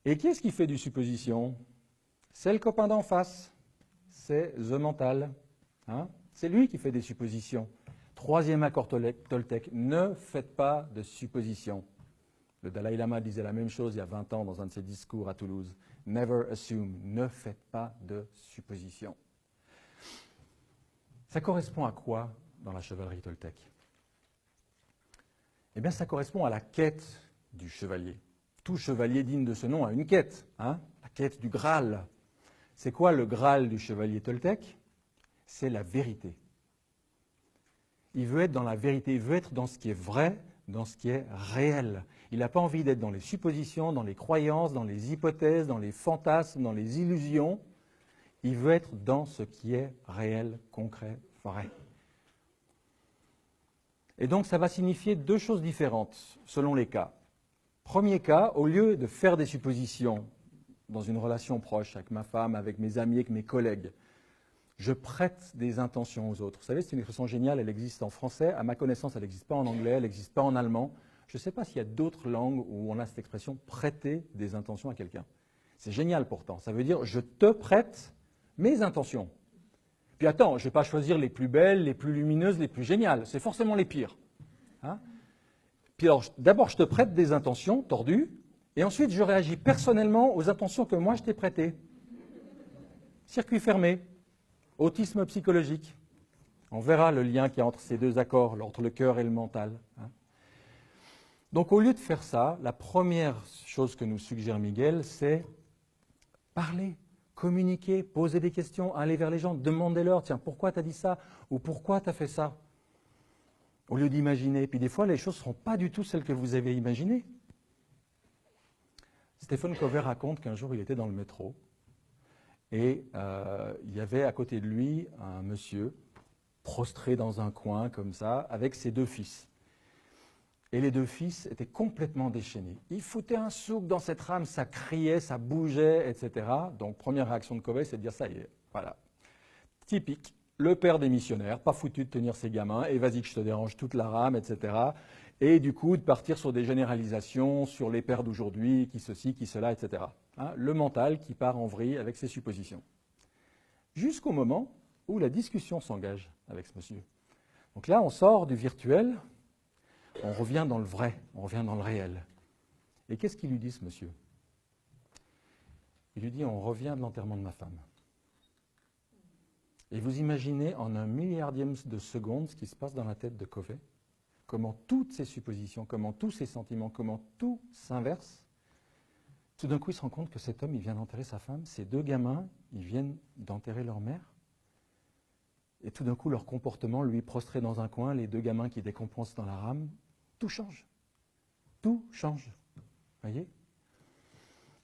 Et qui est-ce qui fait du supposition? C'est le copain d'en face, c'est the mental. Hein? C'est lui qui fait des suppositions. Troisième accord Toltec, ne faites pas de suppositions. Le Dalai Lama disait la même chose il y a 20 ans dans un de ses discours à Toulouse. Never assume, ne faites pas de suppositions. Ça correspond à quoi dans la chevalerie Toltec? Eh bien, ça correspond à la quête du chevalier. Tout chevalier digne de ce nom a une quête, hein? La quête du Graal. C'est quoi le Graal du chevalier Toltec? C'est la vérité. Il veut être dans la vérité, il veut être dans ce qui est vrai, dans ce qui est réel. Il n'a pas envie d'être dans les suppositions, dans les croyances, dans les hypothèses, dans les fantasmes, dans les illusions. Il veut être dans ce qui est réel, concret, vrai. Et donc ça va signifier deux choses différentes selon les cas. Premier cas, au lieu de faire des suppositions dans une relation proche avec ma femme, avec mes amis, avec mes collègues, je prête des intentions aux autres. Vous savez, c'est une expression géniale, elle existe en français. À ma connaissance, elle n'existe pas en anglais, elle n'existe pas en allemand. Je ne sais pas s'il y a d'autres langues où on a cette expression « prêter des intentions à quelqu'un ». C'est génial pourtant. Ça veut dire « je te prête mes intentions ». Puis attends, je ne vais pas choisir les plus belles, les plus lumineuses, les plus géniales. C'est forcément les pires. Hein? Puis alors, d'abord, je te prête des intentions tordues, et ensuite, je réagis personnellement aux intentions que moi, je t'ai prêtées. Circuit fermé. Autisme psychologique. On verra le lien qu'il y a entre ces deux accords, entre le cœur et le mental. Hein. Donc, au lieu de faire ça, la première chose que nous suggère Miguel, c'est parler, communiquer, poser des questions, aller vers les gens, demandez-leur, tiens, pourquoi tu as dit ça? Ou pourquoi tu as fait ça? Au lieu d'imaginer. Puis des fois, les choses ne seront pas du tout celles que vous avez imaginées. Stephen Covey raconte qu'un jour, il était dans le métro. Et il y avait à côté de lui un monsieur prostré dans un coin comme ça, avec ses deux fils. Et les deux fils étaient complètement déchaînés. Ils foutaient un souk dans cette rame, ça criait, ça bougeait, etc. Donc première réaction de Covey, c'est de dire ça y est, voilà. Typique, le père des missionnaires, pas foutu de tenir ses gamins, et vas-y que je te dérange toute la rame, etc. Et du coup, de partir sur des généralisations sur les pères d'aujourd'hui, qui ceci, qui cela, etc. Hein, le mental qui part en vrille avec ses suppositions. Jusqu'au moment où la discussion s'engage avec ce monsieur. Donc là, on sort du virtuel, on revient dans le vrai, on revient dans le réel. Et qu'est-ce qu'il lui dit, ce monsieur? Il lui dit, on revient de l'enterrement de ma femme. Et vous imaginez en un milliardième de seconde ce qui se passe dans la tête de Covey? Comment toutes ces suppositions, comment tous ces sentiments, comment tout s'inverse. Tout d'un coup, il se rend compte que cet homme, il vient d'enterrer sa femme. Ces deux gamins, ils viennent d'enterrer leur mère. Et tout d'un coup, leur comportement, lui prostré dans un coin, les deux gamins qui décompensent dans la rame, tout change. Tout change. Voyez?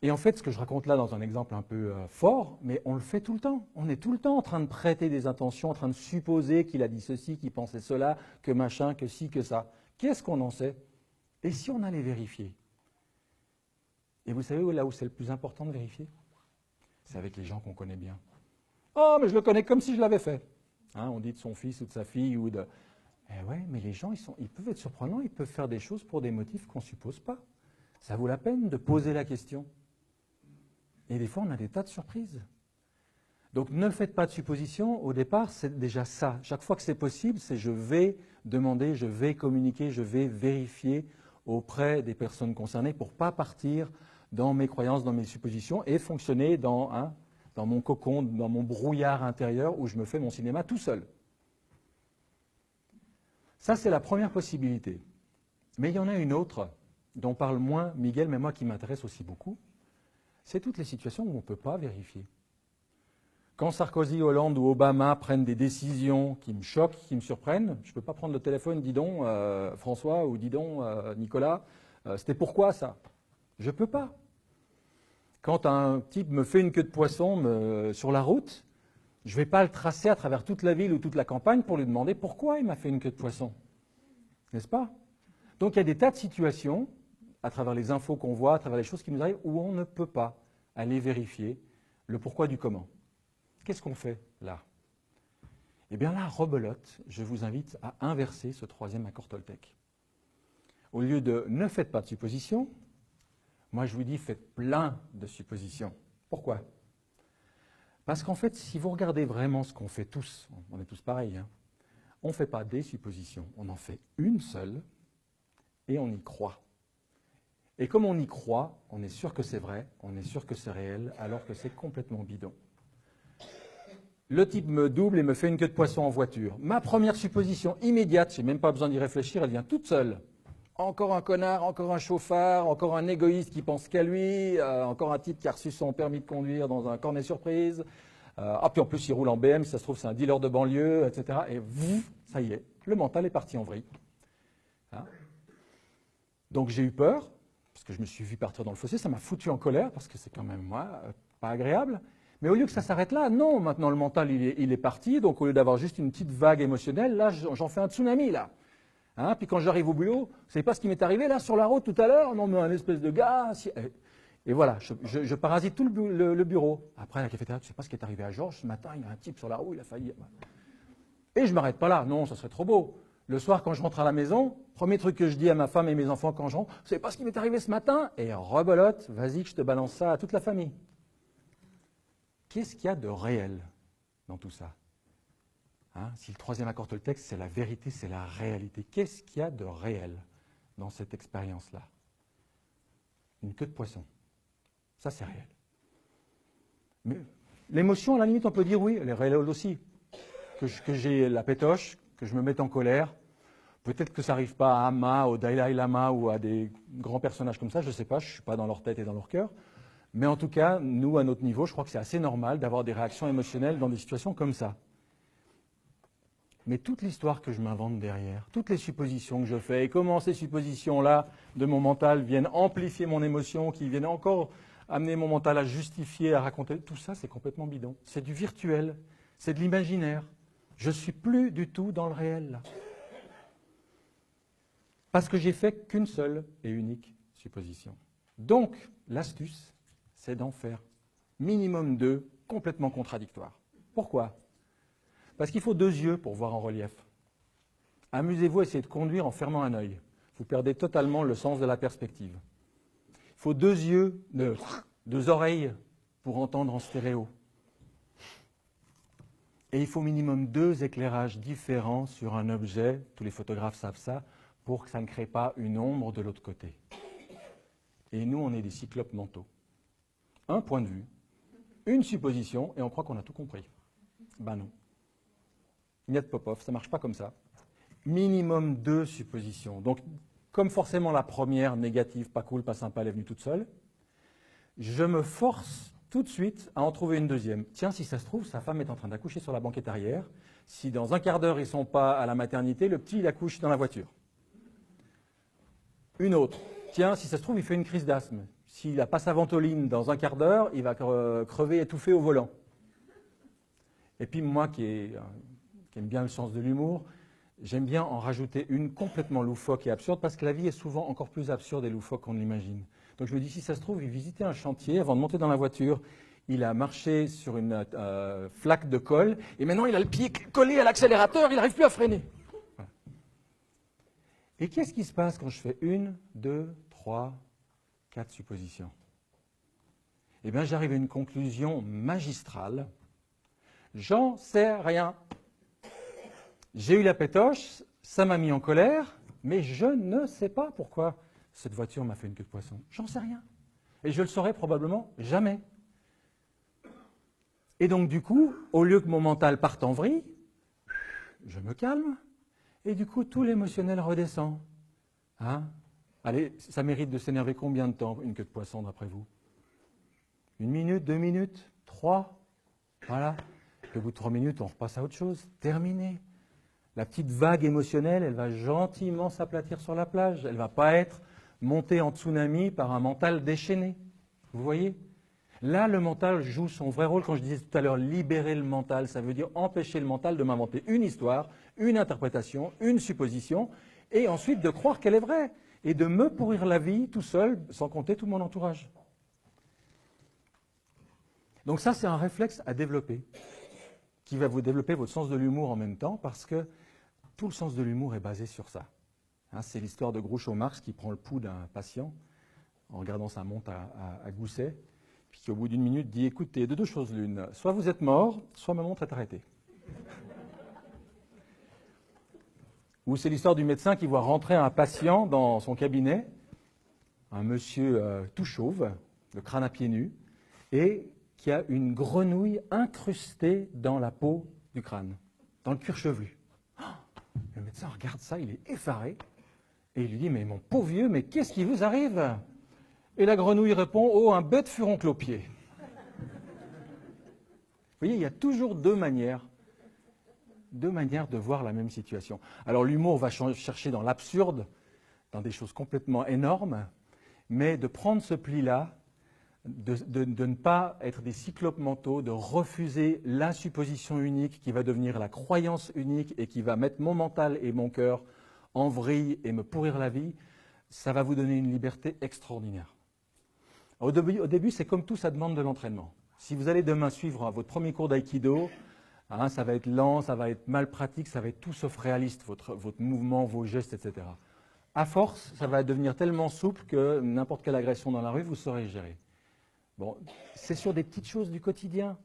Et en fait, ce que je raconte là dans un exemple un peu fort, mais on le fait tout le temps. On est tout le temps en train de prêter des intentions, en train de supposer qu'il a dit ceci, qu'il pensait cela, que machin, que ci, que ça. Qu'est-ce qu'on en sait? Et si on allait vérifier? Et vous savez là où c'est le plus important de vérifier? C'est avec les gens qu'on connaît bien. Oh, mais je le connais comme si je l'avais fait. Hein, on dit de son fils ou de sa fille ou de... Eh ouais, mais les gens, ils peuvent être surprenants, ils peuvent faire des choses pour des motifs qu'on ne suppose pas. Ça vaut la peine de poser la question. Et des fois, on a des tas de surprises. Donc, ne faites pas de suppositions. Au départ, c'est déjà ça. Chaque fois que c'est possible, c'est je vais demander, je vais communiquer, je vais vérifier auprès des personnes concernées pour ne pas partir dans mes croyances, dans mes suppositions et fonctionner dans mon cocon, dans mon brouillard intérieur où je me fais mon cinéma tout seul. Ça, c'est la première possibilité. Mais il y en a une autre dont parle moins Miguel, mais moi qui m'intéresse aussi beaucoup. C'est toutes les situations où on ne peut pas vérifier. Quand Sarkozy, Hollande ou Obama prennent des décisions qui me choquent, qui me surprennent, je ne peux pas prendre le téléphone, dis donc François ou dis donc Nicolas, c'était pourquoi ça? Je ne peux pas. Quand un type me fait une queue de poisson sur la route, je ne vais pas le tracer à travers toute la ville ou toute la campagne pour lui demander pourquoi il m'a fait une queue de poisson. N'est-ce pas? Donc il y a des tas de situations, à travers les infos qu'on voit, à travers les choses qui nous arrivent, où on ne peut pas aller vérifier le pourquoi du comment. Qu'est-ce qu'on fait là? Eh bien là, rebelote, je vous invite à inverser ce troisième accord Toltec. Au lieu de « ne faites pas de suppositions », Moi, je vous dis, faites plein de suppositions. Pourquoi? Parce qu'en fait, si vous regardez vraiment ce qu'on fait tous, on est tous pareils, hein, on ne fait pas des suppositions, on en fait une seule et on y croit. Et comme on y croit, on est sûr que c'est vrai, on est sûr que c'est réel, alors que c'est complètement bidon. Le type me double et me fait une queue de poisson en voiture. Ma première supposition immédiate, je n'ai même pas besoin d'y réfléchir, elle vient toute seule. Encore un connard, encore un chauffard, encore un égoïste qui pense qu'à lui, encore un type qui a reçu son permis de conduire dans un cornet surprise. Puis en plus, il roule en BM, si ça se trouve, c'est un dealer de banlieue, etc. Et ça y est, le mental est parti en vrille. Hein? Donc j'ai eu peur, parce que je me suis vu partir dans le fossé, ça m'a foutu en colère, parce que c'est quand même, moi, pas agréable. Mais au lieu que ça s'arrête là, non, maintenant le mental, il est parti, donc au lieu d'avoir juste une petite vague émotionnelle, là, j'en fais un tsunami, là. Hein, puis quand j'arrive au boulot, vous savez pas ce qui m'est arrivé, là, sur la route, tout à l'heure? Non, mais un espèce de gars... Et voilà, je parasite tout le bureau. Après, à la cafétéria, tu ne sais pas ce qui est arrivé à Georges, ce matin, il y a un type sur la roue, il a failli... Et je ne m'arrête pas là, non, ça serait trop beau. Le soir, quand je rentre à la maison, premier truc que je dis à ma femme et mes enfants quand je rentre, vous ne savez pas ce qui m'est arrivé ce matin? Et rebelote, vas-y que je te balance ça à toute la famille. Qu'est-ce qu'il y a de réel dans tout ça? Hein, si le troisième accord te le texte, c'est la vérité, c'est la réalité. Qu'est-ce qu'il y a de réel dans cette expérience-là? Une queue de poisson. Ça, c'est réel. Mais l'émotion, à la limite, on peut dire oui, elle est réelle aussi. Que j'ai la pétoche, que je me mette en colère. Peut-être que ça n'arrive pas à Amma, au Dalai Lama ou à des grands personnages comme ça, je ne sais pas, je ne suis pas dans leur tête et dans leur cœur. Mais en tout cas, nous, à notre niveau, je crois que c'est assez normal d'avoir des réactions émotionnelles dans des situations comme ça. Mais toute l'histoire que je m'invente derrière, toutes les suppositions que je fais, et comment ces suppositions-là de mon mental viennent amplifier mon émotion, qui viennent encore amener mon mental à justifier, à raconter, tout ça, c'est complètement bidon. C'est du virtuel, c'est de l'imaginaire. Je ne suis plus du tout dans le réel, là. Parce que j'ai fait qu'une seule et unique supposition. Donc, l'astuce, c'est d'en faire minimum 2, complètement contradictoires. Pourquoi? Parce qu'il faut 2 yeux pour voir en relief. Amusez-vous à essayer de conduire en fermant un œil. Vous perdez totalement le sens de la perspective. Il faut 2 yeux, 2 oreilles pour entendre en stéréo. Et il faut minimum 2 éclairages différents sur un objet, tous les photographes savent ça, pour que ça ne crée pas une ombre de l'autre côté. Et nous, on est des cyclopes mentaux. Un point de vue, une supposition, et on croit qu'on a tout compris. Ben non. Niet Popov, ça ne marche pas comme ça. Minimum 2 suppositions. Donc, comme forcément la première, négative, pas cool, pas sympa, elle est venue toute seule, je me force tout de suite à en trouver une deuxième. Tiens, si ça se trouve, sa femme est en train d'accoucher sur la banquette arrière. Si dans un quart d'heure, ils ne sont pas à la maternité, le petit, il accouche dans la voiture. Une autre. Tiens, si ça se trouve, il fait une crise d'asthme. S'il n'a pas sa ventoline dans un quart d'heure, il va crever étouffé au volant. Et puis moi, qui aime bien le sens de l'humour, j'aime bien en rajouter une complètement loufoque et absurde, parce que la vie est souvent encore plus absurde et loufoque qu'on l'imagine. Donc je me dis, si ça se trouve, il visitait un chantier avant de monter dans la voiture, il a marché sur une flaque de colle, et maintenant il a le pied collé à l'accélérateur, il n'arrive plus à freiner. Voilà. Et qu'est-ce qui se passe quand je fais 1, 2, 3, 4 suppositions? Eh bien, j'arrive à une conclusion magistrale. J'en sais rien. J'ai eu la pétoche, ça m'a mis en colère, mais je ne sais pas pourquoi cette voiture m'a fait une queue de poisson. J'en sais rien. Et je le saurai probablement jamais. Et donc, du coup, au lieu que mon mental parte en vrille, je me calme, et du coup, tout l'émotionnel redescend. Hein? Allez, ça mérite de s'énerver combien de temps, une queue de poisson, d'après vous? 1 minute, 2 minutes, 3? Voilà. Et au bout de 3 minutes, on repasse à autre chose. Terminé. La petite vague émotionnelle, elle va gentiment s'aplatir sur la plage. Elle ne va pas être montée en tsunami par un mental déchaîné. Vous voyez? Là, le mental joue son vrai rôle. Quand je disais tout à l'heure libérer le mental, ça veut dire empêcher le mental de m'inventer une histoire, une interprétation, une supposition, et ensuite de croire qu'elle est vraie, et de me pourrir la vie tout seul, sans compter tout mon entourage. Donc ça, c'est un réflexe à développer, qui va vous développer votre sens de l'humour en même temps, parce que tout le sens de l'humour est basé sur ça. Hein, c'est l'histoire de Groucho Marx qui prend le pouls d'un patient. en regardant sa montre à gousset, puis qui au bout d'une minute dit « Écoutez, de deux choses l'une, soit vous êtes mort, soit ma montre est arrêtée. » Ou c'est l'histoire du médecin qui voit rentrer un patient dans son cabinet, un monsieur tout chauve, le crâne à pieds nus, et qui a une grenouille incrustée dans la peau du crâne, dans le cuir chevelu. Oh, le médecin regarde ça, il est effaré, et il lui dit « Mais mon pauvre vieux, mais qu'est-ce qui vous arrive ?» Et la grenouille répond « Oh, un bête furoncle au pied. » Vous voyez, il y a toujours deux manières de voir la même situation. Alors l'humour va chercher dans l'absurde, dans des choses complètement énormes, mais de prendre ce pli-là, de ne pas être des cyclopes mentaux, de refuser la supposition unique qui va devenir la croyance unique et qui va mettre mon mental et mon cœur en vrille et me pourrir la vie, ça va vous donner une liberté extraordinaire. Au début, c'est comme tout, ça demande de l'entraînement. Si vous allez demain suivre votre premier cours d'aïkido, ça va être lent, ça va être mal pratique, ça va être tout sauf réaliste, votre mouvement, vos gestes, etc. À force, ça va devenir tellement souple que n'importe quelle agression dans la rue, vous saurez gérer. Bon, c'est sur des petites choses du quotidien.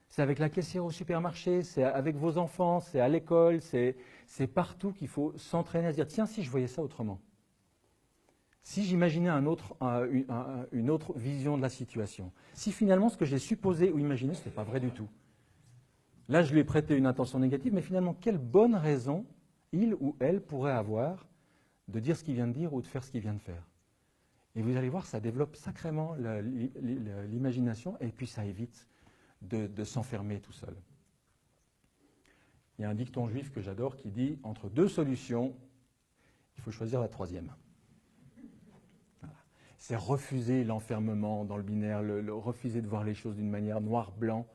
C'est avec la caissière au supermarché, c'est avec vos enfants, c'est à l'école, c'est partout qu'il faut s'entraîner à se dire « Tiens, si je voyais ça autrement. Si j'imaginais une autre vision de la situation. Si finalement ce que j'ai supposé ou imaginé, ce n'était pas vrai du tout. Là, je lui ai prêté une intention négative, mais finalement, quelle bonne raison il ou elle pourrait avoir de dire ce qu'il vient de dire ou de faire ce qu'il vient de faire. Et vous allez voir, ça développe sacrément l'imagination et puis ça évite de s'enfermer tout seul. Il y a un dicton juif que j'adore qui dit « Entre deux solutions, il faut choisir la troisième ». Voilà. C'est refuser l'enfermement dans le binaire, refuser de voir les choses d'une manière noir-blanc,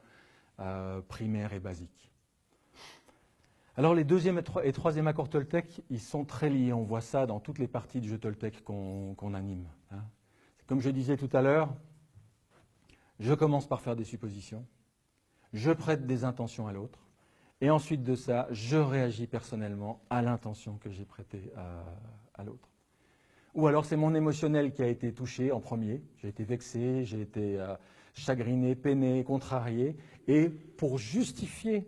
primaire et basique. Alors les deuxième et troisième accords Toltec, ils sont très liés. On voit ça dans toutes les parties du jeu Toltec qu'on anime. Hein. Comme je disais tout à l'heure, je commence par faire des suppositions, je prête des intentions à l'autre, et ensuite de ça, je réagis personnellement à l'intention que j'ai prêtée à l'autre. Ou alors c'est mon émotionnel qui a été touché en premier, j'ai été vexé, j'ai été chagriné, peiné, contrarié, et pour justifier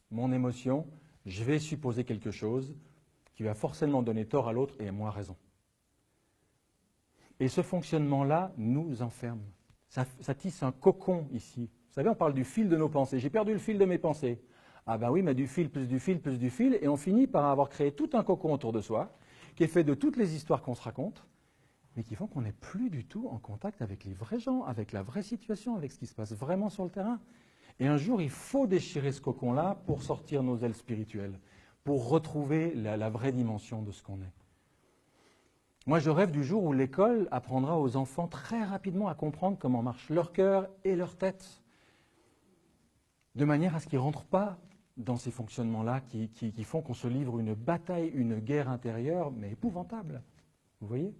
mon émotion, je vais supposer quelque chose qui va forcément donner tort à l'autre et à moi raison. Et ce fonctionnement-là nous enferme. Ça tisse un cocon ici. Vous savez, on parle du fil de nos pensées. J'ai perdu le fil de mes pensées. Ah ben oui, mais du fil, plus du fil, plus du fil, et on finit par avoir créé tout un cocon autour de soi, qui est fait de toutes les histoires qu'on se raconte, mais qui font qu'on n'est plus du tout en contact avec les vrais gens, avec la vraie situation, avec ce qui se passe vraiment sur le terrain. Et un jour, il faut déchirer ce cocon-là pour sortir nos ailes spirituelles, pour retrouver la vraie dimension de ce qu'on est. Moi, je rêve du jour où l'école apprendra aux enfants très rapidement à comprendre comment marche leur cœur et leur tête, de manière à ce qu'ils ne rentrent pas dans ces fonctionnements-là qui font qu'on se livre une bataille, une guerre intérieure, mais épouvantable. Vous voyez ?